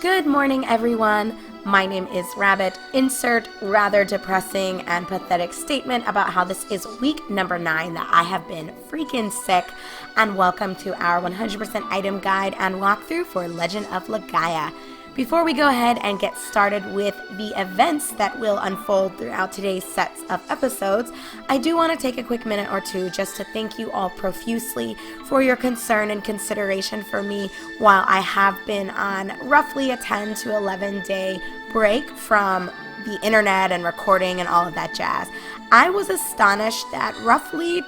Good morning, everyone. My name is Rabbit. Insert rather depressing and pathetic statement about how this is week number 9 that I have been freaking sick. And welcome to our 100% item guide and walkthrough for Legend of Legaia. Before we go ahead and get started with the events that will unfold throughout today's sets of episodes, I do want to take a quick minute or two just to thank you all profusely for your concern and consideration for me while I have been on roughly a 10 to 11 day break from the internet and recording and all of that jazz. I was astonished that roughly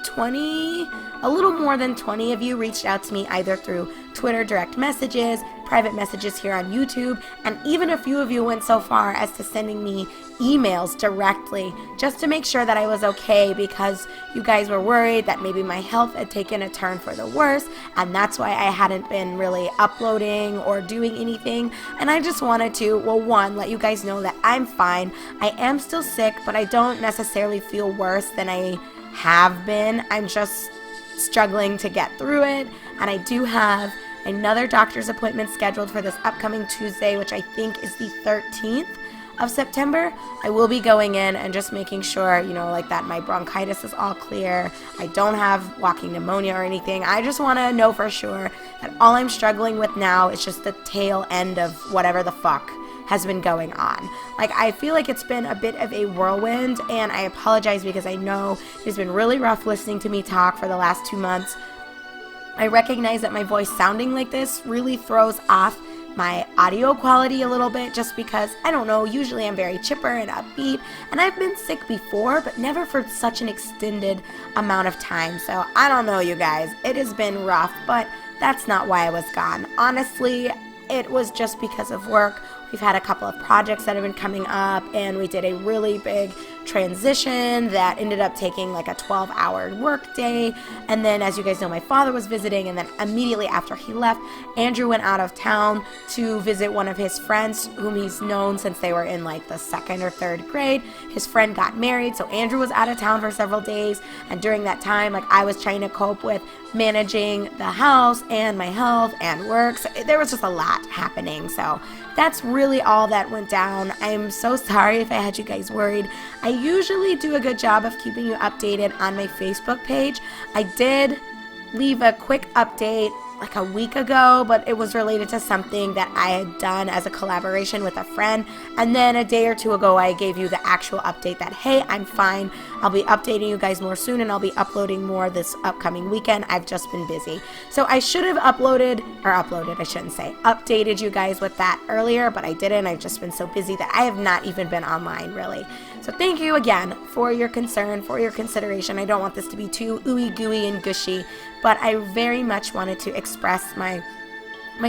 a little more than 20 of you reached out to me either through Twitter direct messages, private messages here on YouTube, and even a few of you went so far as to sending me emails directly just to make sure that I was okay because you guys were worried that maybe my health had taken a turn for the worse, and that's why I hadn't been really uploading or doing anything. And I just wanted to, well, one, let you guys know that I'm fine. I am still sick, but I don't necessarily feel worse than I have been. I'm just struggling to get through it, and I do have another doctor's appointment scheduled for this upcoming Tuesday, which I think is the 13th of September. I will be going in and just making sure, like that my bronchitis is all clear. I don't have walking pneumonia or anything. I just want to know for sure that all I'm struggling with now is just the tail end of whatever the fuck has been going on. Like, I feel like it's been a bit of a whirlwind, and I apologize because I know it's been really rough listening to me talk for the last 2 months. I recognize that my voice sounding like this really throws off my audio quality a little bit just because, I don't know, usually I'm very chipper and upbeat, and I've been sick before, but never for such an extended amount of time. So I don't know, you guys. It has been rough, but that's not why I was gone. Honestly, it was just because of work. We've had a couple of projects that have been coming up, and we did a really big transition that ended up taking like a 12-hour work day. And then, as you guys know, my father was visiting, and then immediately after he left, Andrew went out of town to visit one of his friends whom he's known since they were in like the 2nd or 3rd grade. His friend got married, so Andrew was out of town for several days, and during that time, like, I was trying to cope with managing the house and my health and work. So there was just a lot happening. So that's really all that went down. I'm so sorry if I had you guys worried. I usually do a good job of keeping you updated on my Facebook page. I did leave a quick update like a week ago, but it was related to something that I had done as a collaboration with a friend. And then a day or two ago, I gave you the actual update that, hey, I'm fine. I'll be updating you guys more soon, and I'll be uploading more this upcoming weekend. I've just been busy. So I should have updated you guys with that earlier, but I didn't. I've just been so busy that I have not even been online, really. So thank you again for your concern, for your consideration. I don't want this to be too ooey gooey and gushy, but I very much wanted to express my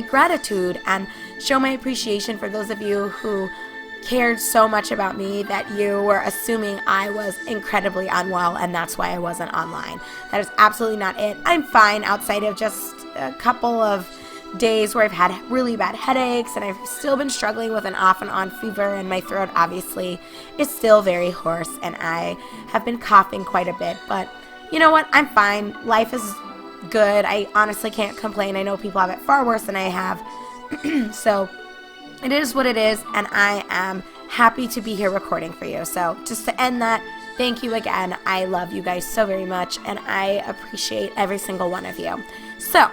gratitude and show my appreciation for those of you who cared so much about me that you were assuming I was incredibly unwell and that's why I wasn't online. That is absolutely not it. I'm fine outside of just a couple of days where I've had really bad headaches, and I've still been struggling with an off and on fever, and my throat obviously is still very hoarse, and I have been coughing quite a bit. But you know what? I'm fine. Life is good. I honestly can't complain. I know people have it far worse than I have. So it is what it is, and I am happy to be here recording for you. So just to end that, thank you again. I love you guys so very much, and I appreciate every single one of you. So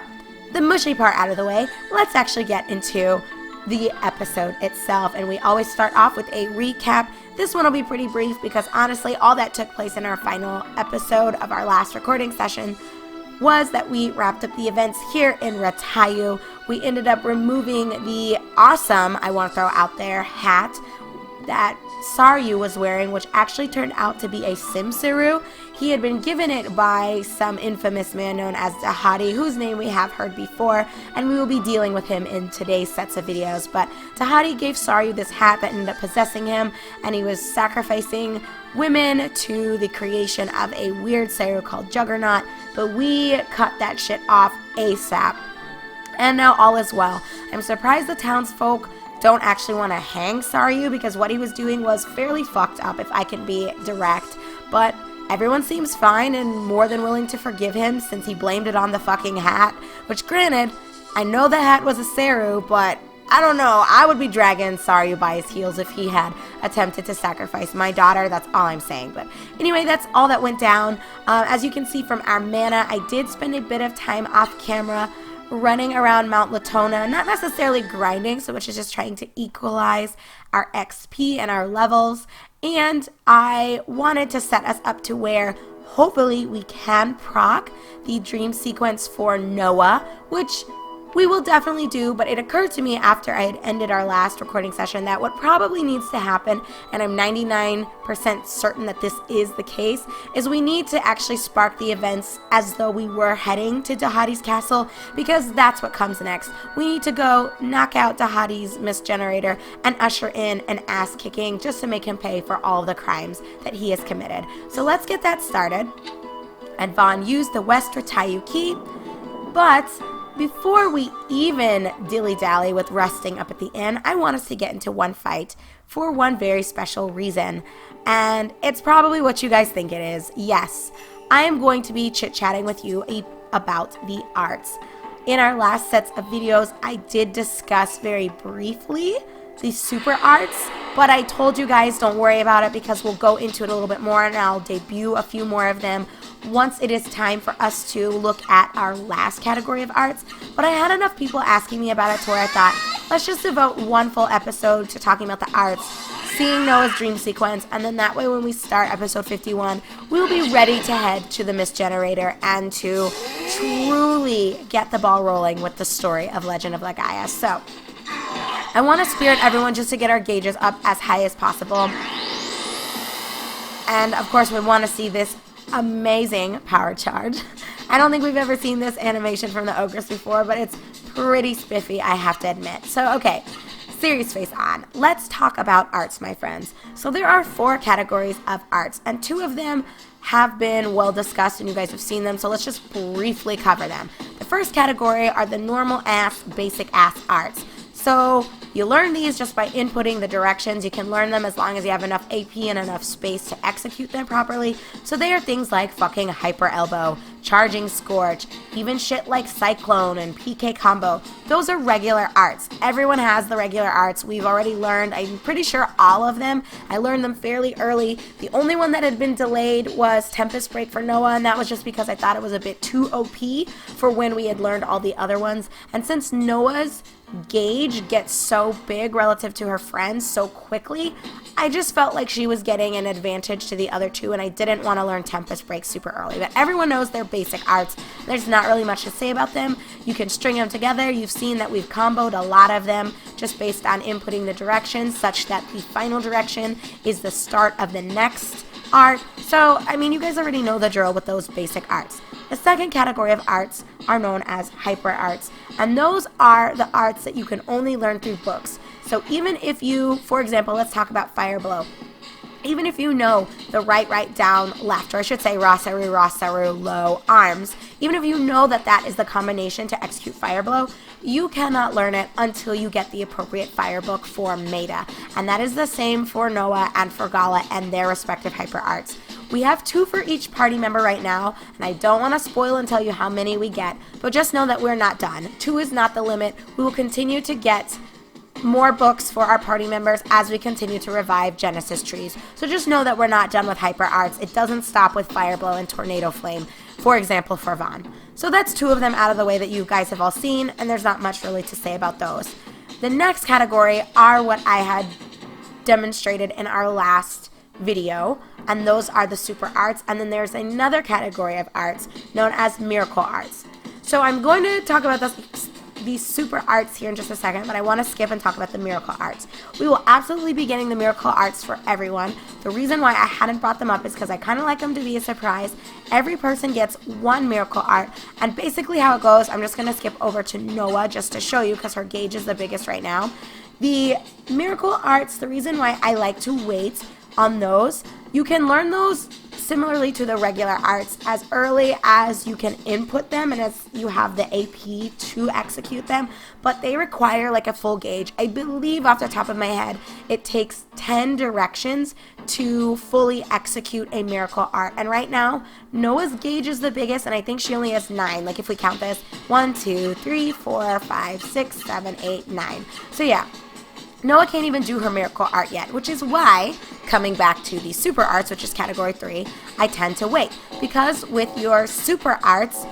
the mushy part out of the way, let's actually get into the episode itself. And we always start off with a recap. This one will be pretty brief because honestly, all that took place in our final episode of our last recording session was that we wrapped up the events here in Ratayu. We ended up removing the awesome, I want to throw out there, hat that Saryu was wearing, which actually turned out to be a Simsuru. He had been given it by some infamous man known as Tahati, whose name we have heard before, and we will be dealing with him in today's sets of videos. But Tahati gave Saryu this hat that ended up possessing him, and he was sacrificing women to the creation of a weird Saru called Juggernaut, but we cut that shit off ASAP. And now all is well. I'm surprised the townsfolk don't actually want to hang Saryu because what he was doing was fairly fucked up, if I can be direct. But everyone seems fine and more than willing to forgive him since he blamed it on the fucking hat. Which, granted, I know the hat was a Saru, but I don't know. I would be dragging Saryu by his heels if he had attempted to sacrifice my daughter. That's all I'm saying. But anyway, that's all that went down. As you can see from our mana, I did spend a bit of time off camera running around Mount Latona, not necessarily grinding, so which is just trying to equalize our XP and our levels. And I wanted to set us up to where hopefully we can proc the dream sequence for Noah, which we will definitely do, but it occurred to me after I had ended our last recording session that what probably needs to happen, and I'm 99% certain that this is the case, is we need to actually spark the events as though we were heading to Dahadi's castle, because that's what comes next. We need to go knock out Dahadi's misgenerator and usher in an ass kicking just to make him pay for all the crimes that he has committed. So let's get that started. And Vaughn used the West Retayu key, but before we even dilly-dally with resting up at the inn, I want us to get into one fight for one very special reason. And it's probably what you guys think it is. Yes, I am going to be chit-chatting with you about the arts. In our last sets of videos, I did discuss very briefly the super arts, but I told you guys don't worry about it because we'll go into it a little bit more and I'll debut a few more of them once it is time for us to look at our last category of arts. But I had enough people asking me about it to where I thought, let's just devote one full episode to talking about the arts, seeing Noah's dream sequence, and then that way when we start episode 51, we'll be ready to head to the misgenerator and to truly get the ball rolling with the story of Legend of Legaia. So I want to spirit everyone just to get our gauges up as high as possible. And of course we want to see this amazing power charge. I don't think we've ever seen this animation from the Ogres before, but it's pretty spiffy, I have to admit. So okay, serious face on. Let's talk about arts, my friends. So there are 4 categories of arts, and 2 of them have been well discussed and you guys have seen them, so let's just briefly cover them. The first category are the normal ass, basic ass arts. So you learn these just by inputting the directions. You can learn them as long as you have enough AP and enough space to execute them properly. So they are things like fucking Hyper Elbow, Charging Scorch, even shit like Cyclone and PK Combo. Those are regular arts. Everyone has the regular arts. We've already learned, I'm pretty sure all of them. I learned them fairly early. The only one that had been delayed was Tempest Break for Noah, and that was just because I thought it was a bit too OP for when we had learned all the other ones. And since Noah's gauge gets so big relative to her friends so quickly, I just felt like she was getting an advantage to the other 2, and I didn't want to learn Tempest Break super early. But everyone knows their basic arts. There's not really much to say about them. You can string them together. You've seen that we've comboed a lot of them just based on inputting the directions, such that the final direction is the start of the next art. So, I mean, you guys already know the drill with those basic arts. The second category of arts are known as hyper arts, and those are the arts that you can only learn through books. So even if you, for example, let's talk about Fire Blow. Even if you know the right, down, left, or I should say Rasaru, low, arms, even if you know that that is the combination to execute Fire Blow, you cannot learn it until you get the appropriate fire book for Maida. And that is the same for Noah and for Gala and their respective hyper arts. We have 2 for each party member right now, and I don't want to spoil and tell you how many we get, but just know that we're not done. 2 is not the limit. We will continue to get more books for our party members as we continue to revive Genesis trees. So just know that we're not done with hyper arts. It doesn't stop with Fire Blow and Tornado Flame, for example, for Vaughn. So that's 2 of them out of the way that you guys have all seen, and there's not much really to say about those. The next category are what I had demonstrated in our last video, and those are the super arts, and then there's another category of arts known as miracle arts. So I'm going to talk about these super arts here in just a second, but I want to skip and talk about the miracle arts. We will absolutely be getting the miracle arts for everyone. The reason why I hadn't brought them up is because I kind of like them to be a surprise. Every person gets 1 miracle art, and basically how it goes, I'm just going to skip over to Noah just to show you because her gauge is the biggest right now. The miracle arts, the reason why I like to wait on those, you can learn those similarly to the regular arts, as early as you can input them and as you have the AP to execute them, but they require like a full gauge. I believe off the top of my head, it takes 10 directions to fully execute a miracle art. And right now, Noah's gauge is the biggest, and I think she only has 9. Like if we count this, 1, 2, 3, 4, 5, 6, 7, 8, 9. So yeah. Noah can't even do her miracle art yet, which is why, coming back to the super arts, which is category 3, I tend to wait. Because with your super arts,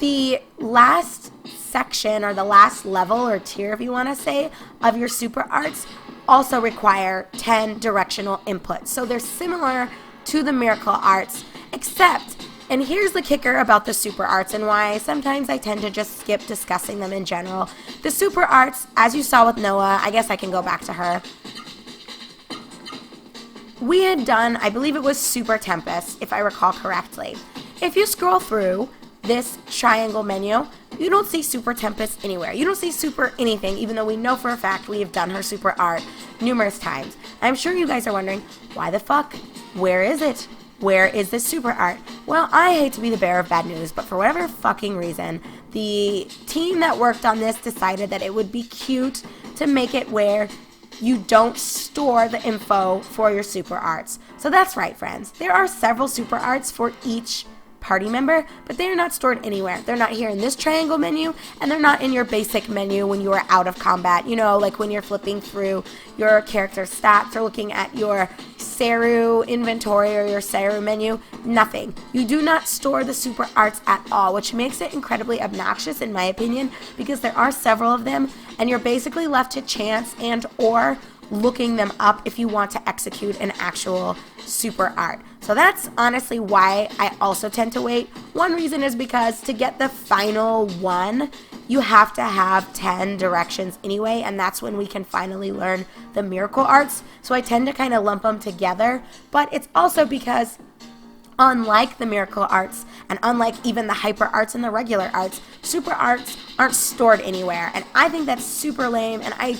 the last section or the last level or tier, if you want to say, of your super arts also require 10 directional inputs. So they're similar to the miracle arts, except, and here's the kicker about the super arts and why sometimes I tend to just skip discussing them in general. The super arts, as you saw with Noah, I guess I can go back to her. We had done, I believe it was Super Tempest, if I recall correctly. If you scroll through this triangle menu, you don't see Super Tempest anywhere. You don't see super anything, even though we know for a fact we have done her super art numerous times. I'm sure you guys are wondering, why the fuck? Where is it? Where is this super art? Well, I hate to be the bearer of bad news, but for whatever fucking reason, the team that worked on this decided that it would be cute to make it where you don't store the info for your super arts. So that's right, friends. There are several super arts for each party member, but they are not stored anywhere. They're not here in this triangle menu, and they're not in your basic menu when you are out of combat. You know, like when you're flipping through your character stats or looking at your Seru inventory or your Seru menu. Nothing. You do not store the super arts at all, which makes it incredibly obnoxious in my opinion, because there are several of them, and you're basically left to chance and or looking them up if you want to execute an actual super art. So that's honestly why I also tend to wait. One reason is because to get the final one, you have to have 10 directions anyway, and that's when we can finally learn the miracle arts. So I tend to kind of lump them together, but it's also because unlike the miracle arts and unlike even the hyper arts and the regular arts, super arts aren't stored anywhere, and I think that's super lame, and I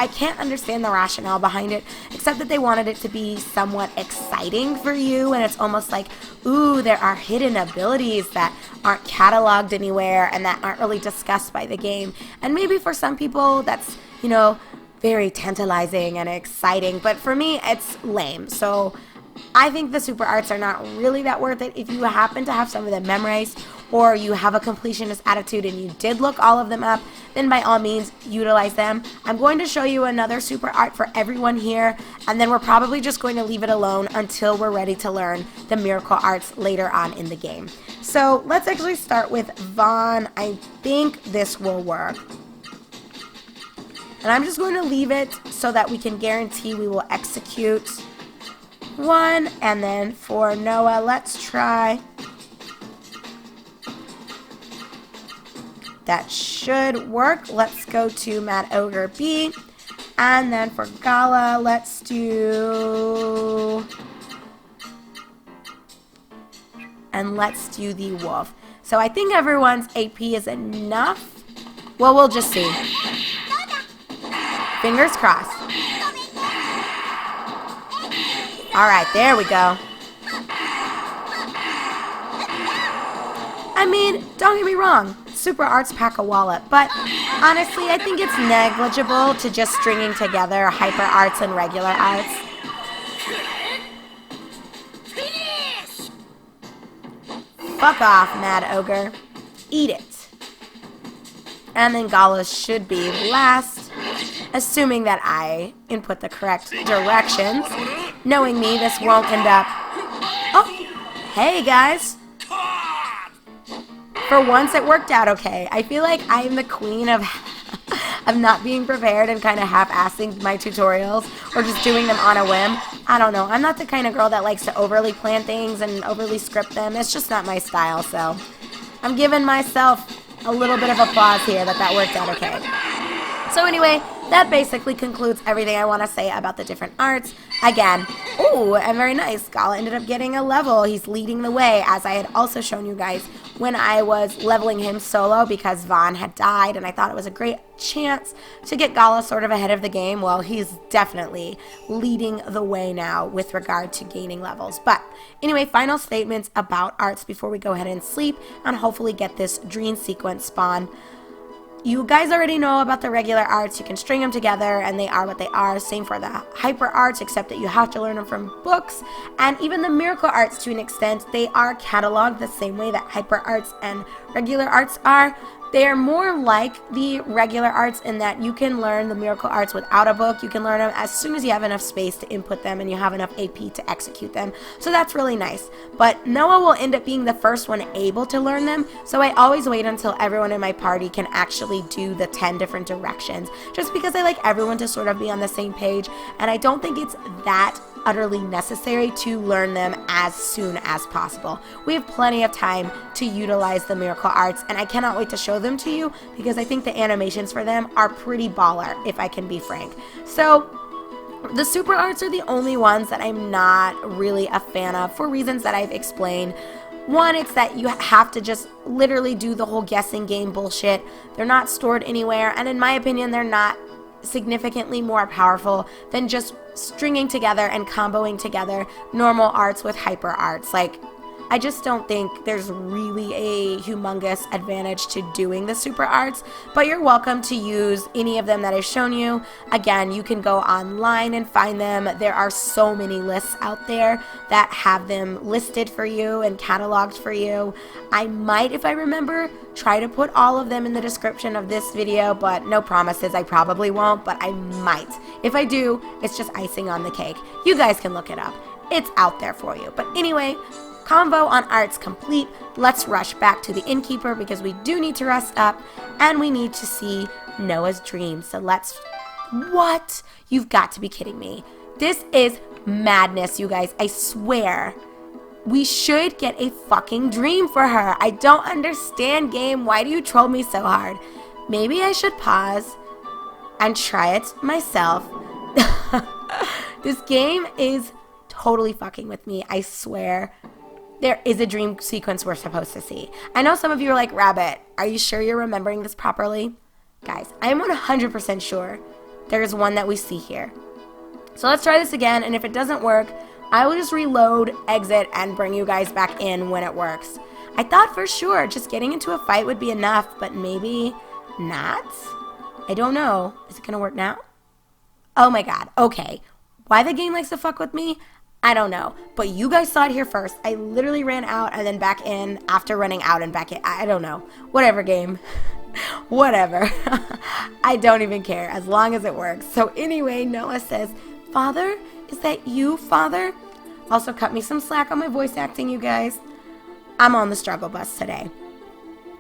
can't understand the rationale behind it, except that they wanted it to be somewhat exciting for you, and it's almost like, ooh, there are hidden abilities that aren't cataloged anywhere and that aren't really discussed by the game. And maybe for some people that's, you know, very tantalizing and exciting, but for me it's lame. So I think the super arts are not really that worth it. If you happen to have some of them memorized, or you have a completionist attitude and you did look all of them up, then by all means utilize them. I'm going to show you another super art for everyone here, and then we're probably just going to leave it alone until we're ready to learn the miracle arts later on in the game. So let's actually start with Vaughn. I think this will work. And I'm just going to leave it so that we can guarantee we will execute one. And then for Noah, let's try. That should work. Let's go to Mad Ogre B. And then for Gala, let's do... And let's do the wolf. So I think everyone's AP is enough. Well, we'll just see. Fingers crossed. Alright, there we go. I mean, don't get me wrong. Super arts pack a wallet, but honestly, I think it's negligible to just stringing together hyper arts and regular arts. Fuck off, Mad Ogre. Eat it. And then Gala should be last, assuming that I input the correct directions. Knowing me, this won't end up... Oh, hey guys. For once, it worked out okay. I feel like I am the queen of not being prepared and kind of half-assing my tutorials or just doing them on a whim. I don't know. I'm not the kind of girl that likes to overly plan things and overly script them. It's just not my style, so I'm giving myself a little bit of applause here that worked out okay. So anyway, that basically concludes everything I want to say about the different arts. Again, ooh, and very nice. Gala ended up getting a level. He's leading the way, as I had also shown you guys when I was leveling him solo because Vaughn had died, and I thought it was a great chance to get Gala sort of ahead of the game. Well, he's definitely leading the way now with regard to gaining levels. But anyway, final statements about arts before we go ahead and sleep and hopefully get this dream sequence spawn. You guys already know about the regular arts. You can string them together and they are what they are. Same for the hyper arts, except that you have to learn them from books. And even the miracle arts, to an extent, they are cataloged the same way that hyper arts and regular arts are. They are more like the regular arts in that you can learn the miracle arts without a book. You can learn them as soon as you have enough space to input them and you have enough AP to execute them. So that's really nice. But Noah will end up being the first one able to learn them. So I always wait until everyone in my party can actually do the 10 different directions. Just because I like everyone to sort of be on the same page. And I don't think it's that utterly necessary to learn them as soon as possible. We have plenty of time to utilize the miracle arts, and I cannot wait to show them to you because I think the animations for them are pretty baller, if I can be frank. So the super arts are the only ones that I'm not really a fan of for reasons that I've explained. One, it's that you have to just literally do the whole guessing game bullshit. They're not stored anywhere, and in my opinion, they're not significantly more powerful than just stringing together and comboing together normal arts with hyper arts. Like, I just don't think there's really a humongous advantage to doing the super arts, but you're welcome to use any of them that I've shown you. Again, you can go online and find them. There are so many lists out there that have them listed for you and cataloged for you. I might, if I remember, try to put all of them in the description of this video, but no promises. I probably won't, but I might. If I do, it's just icing on the cake. You guys can look it up. It's out there for you. But anyway, convo on arts complete. Let's rush back to the innkeeper because we do need to rest up and we need to see Noah's dream. So let's... What? You've got to be kidding me. This is madness, you guys. I swear. We should get a fucking dream for her. I don't understand, game. Why do you troll me so hard? Maybe I should pause and try it myself. This game is totally fucking with me. I swear. There is a dream sequence we're supposed to see. I know some of you are like, Rabbit, are you sure you're remembering this properly? Guys, I am 100% sure there is one that we see here. So let's try this again, and if it doesn't work, I will just reload, exit, and bring you guys back in when it works. I thought for sure just getting into a fight would be enough, but maybe not? I don't know. Is it gonna work now? Oh my god, okay. Why the game likes to fuck with me? I don't know, but you guys saw it here first. I literally ran out and then back in after running out and back in. I don't know. Whatever, game. Whatever. I don't even care as long as it works. So anyway, Noah says, Father, is that you, Father? Also cut me some slack on my voice acting, you guys. I'm on the struggle bus today.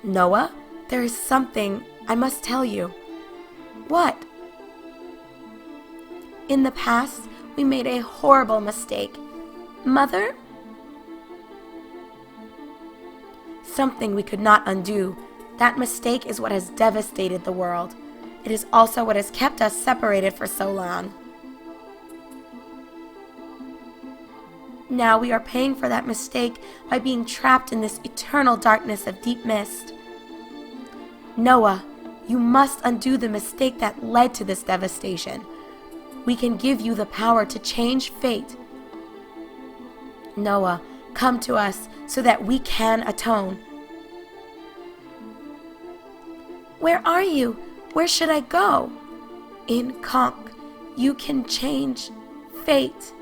Noah, there is something I must tell you. What? In the past, we made a horrible mistake. Mother? Something we could not undo. That mistake is what has devastated the world. It is also what has kept us separated for so long. Now we are paying for that mistake by being trapped in this eternal darkness of deep mist. Noah, you must undo the mistake that led to this devastation. We can give you the power to change fate. Noah, come to us so that we can atone. Where are you? Where should I go? In Conch, you can change fate.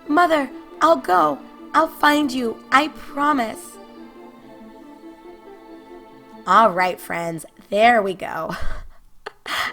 Mother, I'll go. I'll find you. I promise. All right, friends, there we go.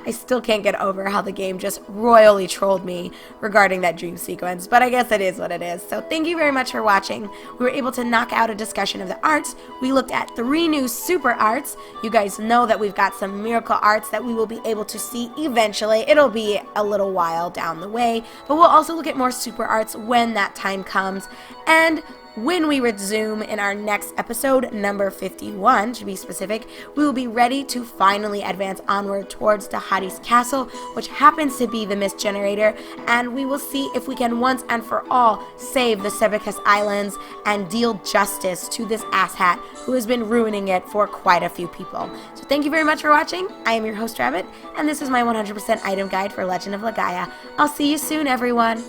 I still can't get over how the game just royally trolled me regarding that dream sequence, but I guess it is what it is. So thank you very much for watching. We were able to knock out a discussion of the arts. We looked at 3 new super arts. You guys know that we've got some miracle arts that we will be able to see eventually. It'll be a little while down the way, but we'll also look at more super arts when that time comes. And When we resume in our next episode, number 51 to be specific, we will be ready to finally advance onward towards Tahadi's castle, which happens to be the mist generator, and we will see if we can once and for all save the Sebekes Islands and deal justice to this asshat who has been ruining it for quite a few people. So thank you very much for watching. I am your host, Rabbit, and this is my 100% item guide for Legend of Legaia. I'll see you soon, everyone.